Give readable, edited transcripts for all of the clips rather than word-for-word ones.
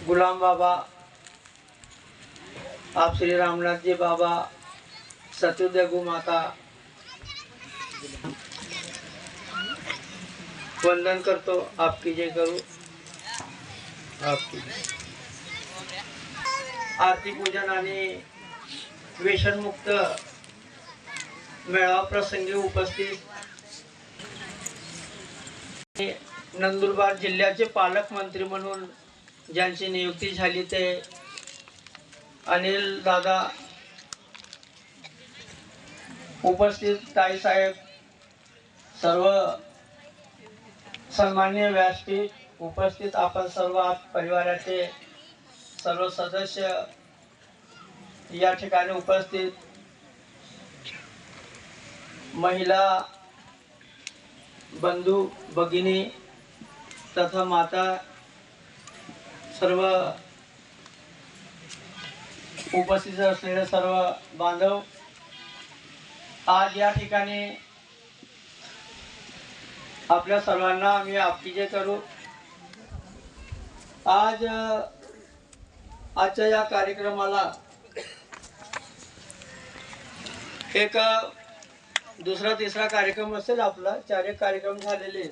गुलाम बाबा, आप श्री रामनाथ जी बाबा, सत्योदय गो माता, वंदन करतो। आपकी जय करू। आपकी आरती पूजन आणि व्यसनमुक्त मेळावा प्रसंगी उपस्थित नंदुरबार जिल्ह्याचे पालकमंत्री म्हणून ज्यांची नियुक्ती झाली ते अनिल दादा, उपस्थित ताईसाहेब, सर्व सन्मान्य व्यासपीठ, उपस्थित आपण सर्व परिवाराचे सर्व सदस्य, या ठिकाणी उपस्थित महिला बंधू भगिनी तथा माता, सर्व उपस्थित असलेले सर्व बांधव, आज या ठिकाणी आपल्या सर्वांना मी आपकी जय करू। आजच्या या कार्यक्रमाला एक दुसरा तिसरा कार्यक्रम असेल, आपला 4 एक कार्यक्रम झालेले।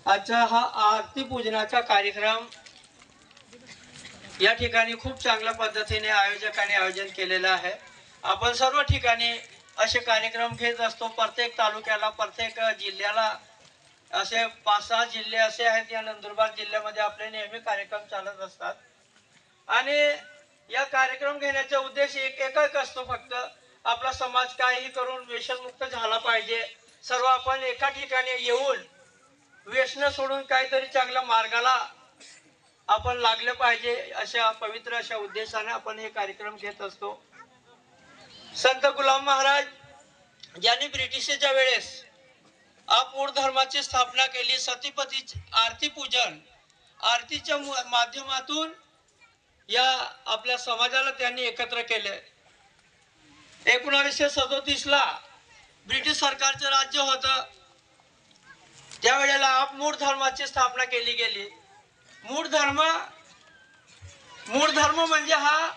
आजचा हा आरती पूजनाचा कार्यक्रम या ठिकाणी खूप चांगल्या पद्धतीने आयोजकांनी आयोजन केलेलं आहे। आपण सर्व ठिकाणी असे कार्यक्रम घेत असतो। प्रत्येक तालुक्याला, प्रत्येक जिल्ह्याला असे 5-6 जिल्हे असे आहेत। या नंदुरबार जिल्ह्यामध्ये आपले नेहमी कार्यक्रम चालत असतात आणि या कार्यक्रम घेण्याचा उद्देश एकच असतो, फक्त आपला समाज काही करून व्यसनमुक्त झाला पाहिजे। सर्व आपण एका ठिकाणी येऊन व्यसन सोडून काहीतरी चांगल्या मार्गाला आपण लागले पाहिजे, अशा पवित्र अशा उद्देशाने आपण हे कार्यक्रम घेत असतो। संत गुलाम महाराज ज्यांनी ब्रिटिशच्या वेळेस आपमूळ धर्माची स्थापना केली, सतीपती आरती पूजन, आरतीच्या माध्यमातून या आपल्या समाजाला त्यांनी एकत्र केले। 1937 ला ब्रिटिश सरकारचे राज्य होतं, त्यावेळेला आपमूळ धर्माची स्थापना केली गेली। मूळ धर्म म्हणजे हा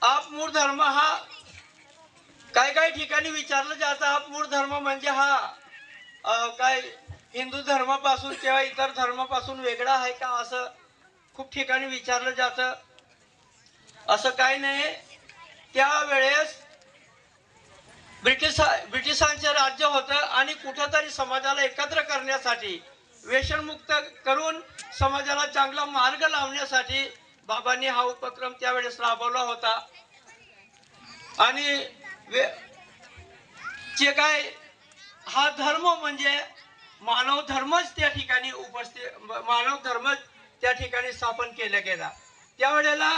आपमूळ धर्म, हा काही ठिकाणी विचारलं जातं, आपमूळ धर्म म्हणजे हा काय हिंदू धर्मापासून किंवा इतर धर्मापासून वेगळा आहे का, असं खूप ठिकाणी विचारलं जातं। असं काही नाही। त्यावेळेस ब्रिटिशांचे राज्य होतं आणि कुठेतरी समाजाला एकत्र करण्यासाठी, व्यसनमुक्त करून समाजाला चांगला मार्ग लावण्यासाठी बाबांनी हा उपक्रम त्यावेळेस राबवला होता। आणि जे काय हा धर्म म्हणजे मानव धर्मच त्या ठिकाणी मानव धर्मच त्या ठिकाणी स्थापन केला गेला। त्यावेळेला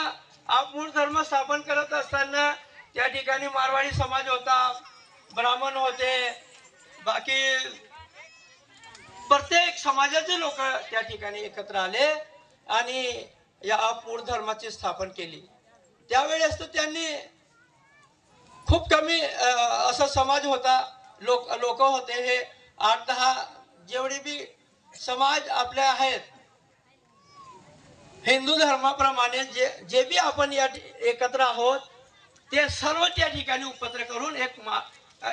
आपमूळ धर्म स्थापन करत असताना त्या ठिकाणी मारवाडी समाज होता, ब्राह्मण होते, बाकी प्रत्येक समाजाचे लोक त्या ठिकाणी एकत्र आले आणि या आपमूळ धर्माची स्थापन केली। त्यावेळेस तर त्यांनी खूप कमी असा समाज होता, लोक होते, हे 8-10 जेवढे बी समाज आपले आहेत हिंदू धर्माप्रमाणे जे बी आपण या एकत्र आहोत, ते सर्व त्या ठिकाणी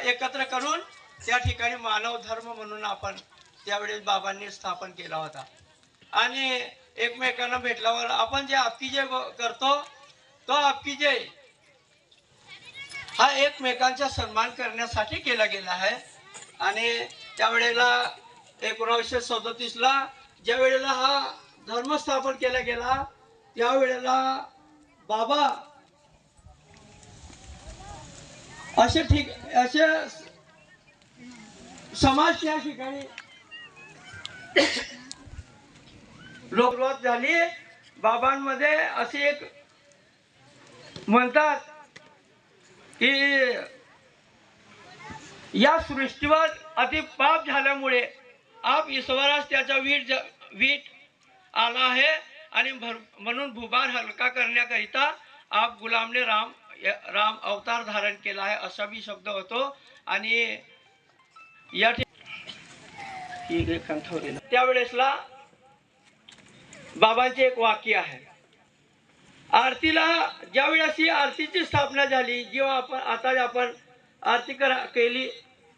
एकत्र करून त्या ठिकाणी मानव धर्म म्हणून आपण त्यावेळेस बाबांनी स्थापन केला होता। आणि एकमेकांना भेटल्यावर आपण जे आपकी जय करतो, तो आपकी जय हा एकमेकांचा सन्मान करण्यासाठी केला गेला आहे। आणि त्यावेळेला 1937 ला ज्या वेळेला हा धर्म स्थापन केला गेला, त्यावेळेला बाबा असे समाज त्या ठिकाणी लोकवत झाली। बाबांमध्ये असे एक म्हणतात की या सृष्टीवर अति पाप झाल्यामुळे आप ईश्वरास त्याचा वीट आला आहे आणि म्हणून भूभार हलका करण्याकरिता आप गुलामने राम अवतार धारण केला आहे, असा बी शब्द होतो। आणि या त्यावेळेसला बाबांचे एक वाक्य आहे. आरतीला ज्यावेळेस ही आरतीची स्थापना झाली, जेव्हा आपण आरती केली,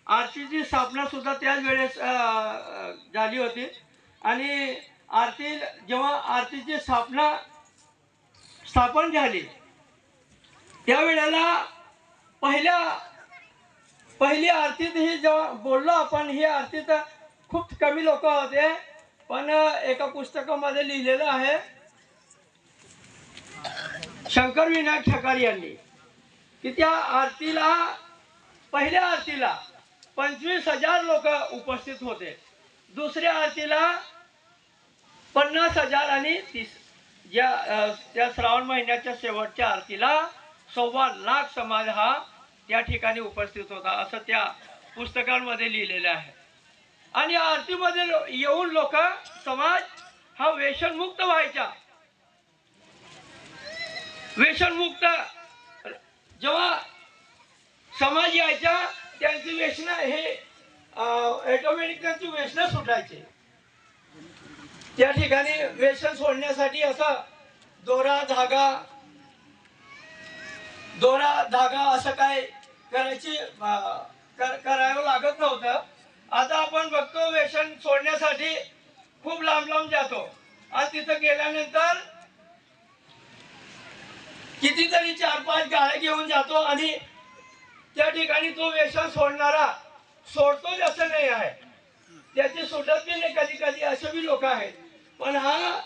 आरतीची स्थापना सुद्धा त्याच वेळेस झाली होती. आणि जेव्हा आरतीची स्थापन झाली त्यावेळेला पहिली आरतीत ही जेव्हा बोललो आपण, ही आरतीत खूप कमी लोक होते. पण एका पुस्तकामध्ये लिहिलेलं आहे शंकर विनायक ठकार यांनी की त्या पहिल्या आरतीला 25,000 लोक उपस्थित होते. दुसऱ्या आरतीला 50,000 आणि त्या श्रावण महिन्याच्या शेवटच्या आरतीला 1,25,00,000 समाज हा त्या ठिकाणी उपस्थित होता, असं त्या पुस्तकांमध्ये लिहिलेलं आहे. आणि आरतीमध्ये येऊन लोक समाज हा व्यसनमुक्त व्हायचा. व्यसनमुक्त जेव्हा समाज यायचा त्यांची व्यसन हे ऑटोमॅटिक त्यांची व्यसन सुटायचे. त्या ठिकाणी व्यसन सोडण्यासाठी असं दोरा धागा असं काय करावं लागत नव्हतं. आता आपण बघतो व्यसन सोडण्यासाठी खूप लांब जातो आणि तिथं गेल्यानंतर कितीतरी 4-5 गाड्या घेऊन जातो आणि त्या ठिकाणी तो व्यसन सोडणारा सोडतोच असं नाही आहे, त्याची सुटत बी नाही कधी कधी, असे बी लोक आहेत. पण हा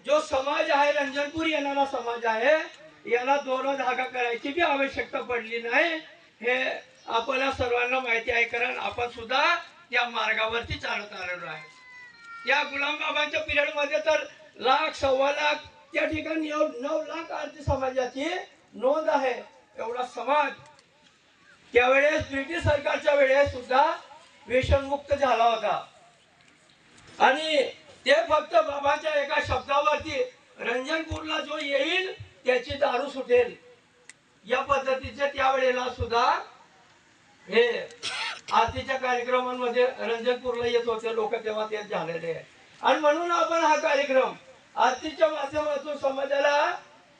जो समाज आहे, रंजनपूर येणारा समाज आहे, याला दोरा धागा करायची बी आवश्यकता पडली नाही. हे आपल्याला सर्वांना माहिती आहे, कारण आपण सुद्धा त्या मार्गावरती चालत आलेलो आहे. या गुलाम बाबांच्या पिरियड मध्ये तर 1,00,000 1,15,00,000 त्या ठिकाणी 9,00,000 आरती समाजाची नोंद आहे. एवढा समाज त्यावेळेस ब्रिटिश सरकारच्या वेळेस सुद्धा व्यसनमुक्त झाला होता. आणि ते फक्त बाबांच्या एका शब्दावरती रंजनपूरला जो येईल त्याची दारू सुटेल या पद्धतीचे त्यावेळेला सुद्धा हे आरतीच्या कार्यक्रमांमध्ये रंजनपूरला येत होते लोक, तेव्हा ते झालेले आहे. आणि म्हणून आपण हा कार्यक्रम आरतीच्या माध्यमातून समाजाला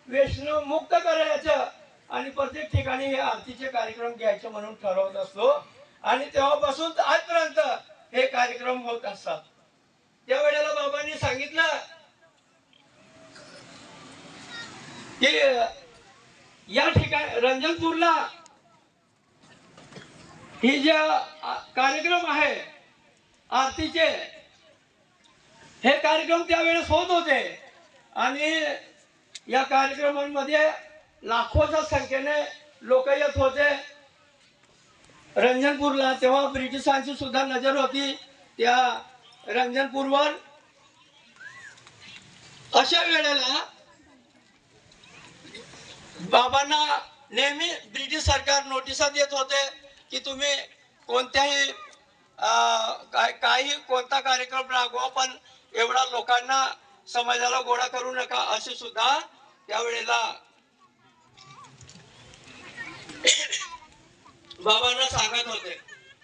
व्यसन मुक्त करायचं आणि प्रत्येक ठिकाणी हे आरतीचे कार्यक्रम घ्यायचे म्हणून ठरवत असतो. आणि तेव्हापासून आजपर्यंत हे कार्यक्रम होत असतात. त्यावेळेला बाबांनी सांगितलं की या ठिकाणी रंजनपूरला ही जे कार्यक्रम आहे आरतीचे, हे कार्यक्रम त्यावेळेस होत होते आणि या कार्यक्रमांमध्ये लाखोच्या संख्येने लोक येत होते रंजनपूरला. तेव्हा ब्रिटिशांची सुद्धा नजर होती त्या रंजनपूरवर. अशा वेळेला बाबांना नेहमी ब्रिटिश सरकार नोटिसा देत होते की तुम्ही कोणत्याही कोणता कार्यक्रम राबवा, पण एवढा लोकांना समाजाला गोळा करू नका, असे सुद्धा त्यावेळेला बाबांना सांगत होते.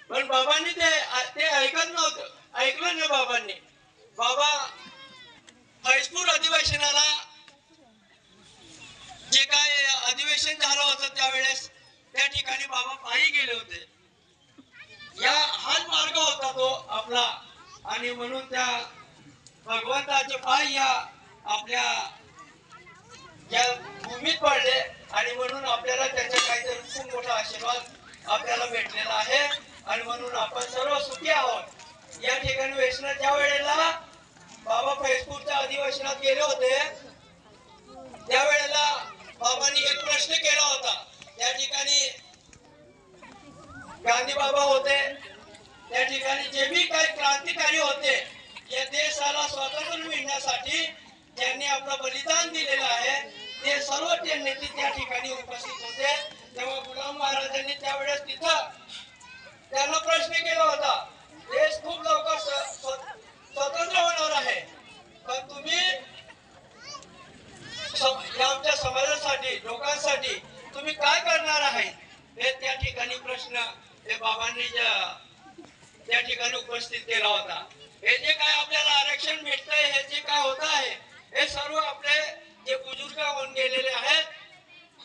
पण बाबांनी ते ऐकलं नाही बाबांनी. बाबा फैजपूर अधिवेशनाला जे काय अधिवेशन झालं होतं त्यावेळेस त्या ठिकाणी बाबा पायी गेले होते. हाच मार्ग होता तो आपला. आणि म्हणून त्या भगवंताचे पाय या आपल्या या भूमीत पडले आणि म्हणून आपल्याला त्याचा काहीतरी खूप मोठा आशीर्वाद आपल्याला भेटलेला आहे. आणि म्हणून आपण सर्व सुखी आहोत. या ठिकाणी व्यसनाच्या वेळेला बाबा फैजपूरच्या अधिवेशनात गेले होते, त्यावेळेला बाबांनी एक प्रश्न केला होता. त्या ठिकाणी गांधी बाबा होते, त्या ठिकाणी जे बी काही क्रांतिकारी होते, या देशाला स्वातंत्र्य मिळण्यासाठी ज्यांनी आपलं बलिदान दिलेलं आहे, ते सर्व नेते त्या ठिकाणी उपस्थित होते. तेव्हा गुलाम महाराजांनी त्यावेळेस तिथं त्यांना प्रश्न केला होता, देश खूप लवकर स्वतंत्र होणार आहे, पण तुम्ही आमच्या समाजासाठी, लोकांसाठी तुम्ही काय करणार आहे, हे त्या ठिकाणी प्रश्न हे बाबांनी त्या ठिकाणी उपस्थित केला होता. हे जे काय आपल्याला आरक्षण भेटतंय, हे जे काय होत आहे, हे सर्व आपले जे बुजुर्ग होऊन गेलेले आहेत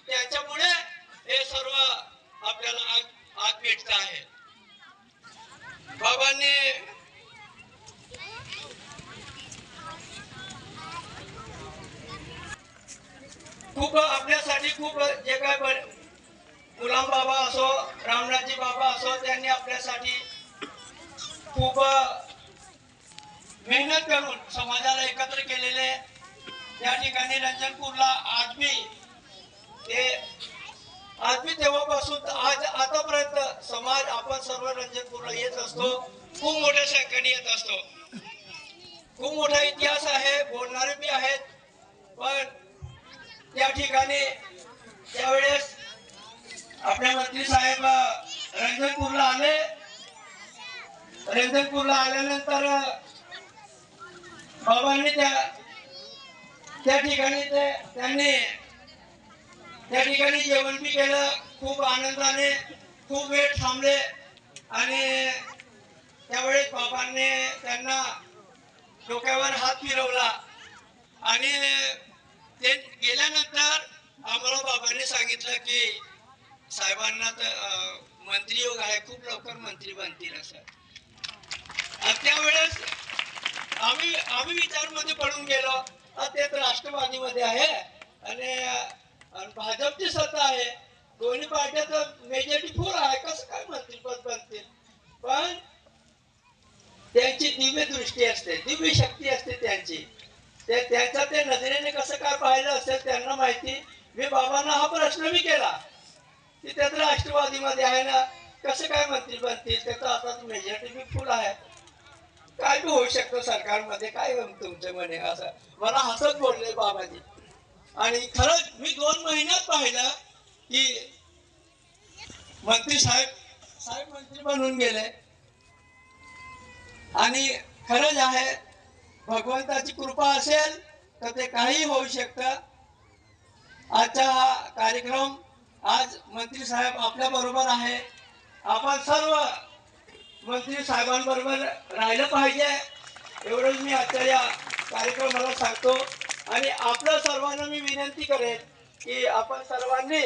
त्याच्यामुळे हे सर्व आपल्याला आज भेटत आहे. बाबांनी खूप आपल्यासाठी खूप जे काय गुलाम बाबा असो, रामनाथजी बाबा असो, त्यांनी आपल्यासाठी खूप मेहनत करून समाजाला एकत्र केलेले. त्या ठिकाणी रंजनपूरला आजमी तेव्हापासून आज आतापर्यंत समाज आपण सर्व रंजनपूरला येत असतो. खूप मोठ्या संख्येने येत असतो. खूप मोठा इतिहास आहे, बोलणारे बी आहेत. पण त्या ठिकाणी त्यावेळेस आपले मंत्री साहेब रंजनपूरला आले. रंजनपूरला आल्यानंतर बाबांनी त्या ठिकाणी त्यांनी त्या ठिकाणी जेवण बी केलं. खूप आनंदाने खूप वेळ थांबले आणि त्यावेळेस बाबांनी त्यांना डोक्यावर हात फिरवला आणि ते गेल्यानंतर आम्हाला बाबांनी सांगितलं की साहेबांना मंत्री योग आहे, खूप लवकर मंत्री बनतील असं. आणि त्यावेळेस आम्ही विचारमध्ये पडून गेलो. ते तर राष्ट्रवादीमध्ये आहे आणि भाजपची सत्ता आहे, दोन्ही पार्ट्याचं मेजॉरिटी फुल आहे, कसं काय मंत्रीपद बनतील. पण त्यांची दिव्य दृष्टी असते, दिव्य शक्ती असते त्यांची. त्यांच्या ते नजरेने कसं काय पाहिलं असेल त्यांना माहिती. मी बाबांना हा प्रश्न बी केला की त्यात राष्ट्रवादीमध्ये आहे ना, कसं काय मंत्री बनतील, त्याचं आता मेजॉरिटी बी फुल आहे, काय बी होऊ शकतं सरकारमध्ये, काय तुमचं म्हणे असं मला हसत बोलले बाबाजी. आणि खरंच मी 2 महिन्यात पाहिलं की मंत्री साहेब मंत्री बनून गेले. आणि खरंच आहे, भगवंताची कृपा असेल तर ते काही होऊ शकतं. आजचा हा कार्यक्रम, आज मंत्री साहेब आपल्या बरोबर आहे. आपण सर्व मंत्री साहेबांबरोबर राहिलं पाहिजे, एवढंच मी आजच्या या कार्यक्रमाला सांगतो. आणि आपल्या सर्वांना मी विनंती करेन की आपण सर्वांनी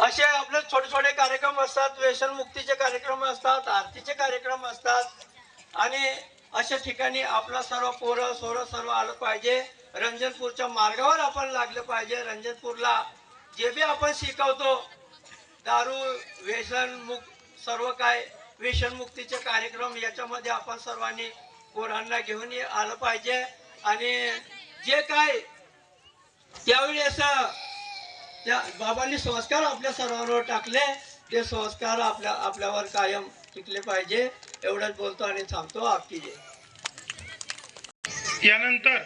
असे आपले छोटे छोटे कार्यक्रम असतात, व्यसनमुक्तीचे कार्यक्रम असतात, आरतीचे कार्यक्रम असतात. आणि अशा ठिकाणी आपला सर्व पोरं सोरं सर्व आलं पाहिजे. रंजनपूरच्या मार्गावर आपण लागलं पाहिजे. रंजनपूरला जे बी आपण शिकवतो, दारू व्यसन सर्व काय व्यसनमुक्तीचे कार्यक्रम, याच्यामध्ये आपण सर्वांनी पोरांना घेऊन आलं पाहिजे. आणि जे काय त्यावेळी असं त्या बाबांनी संस्कार आपल्या सर्वांवर टाकले, ते संस्कार आपल्यावर कायम टिकले पाहिजे. एवढंच बोलतो आणि थांबतो. आपकी जय. यानंतर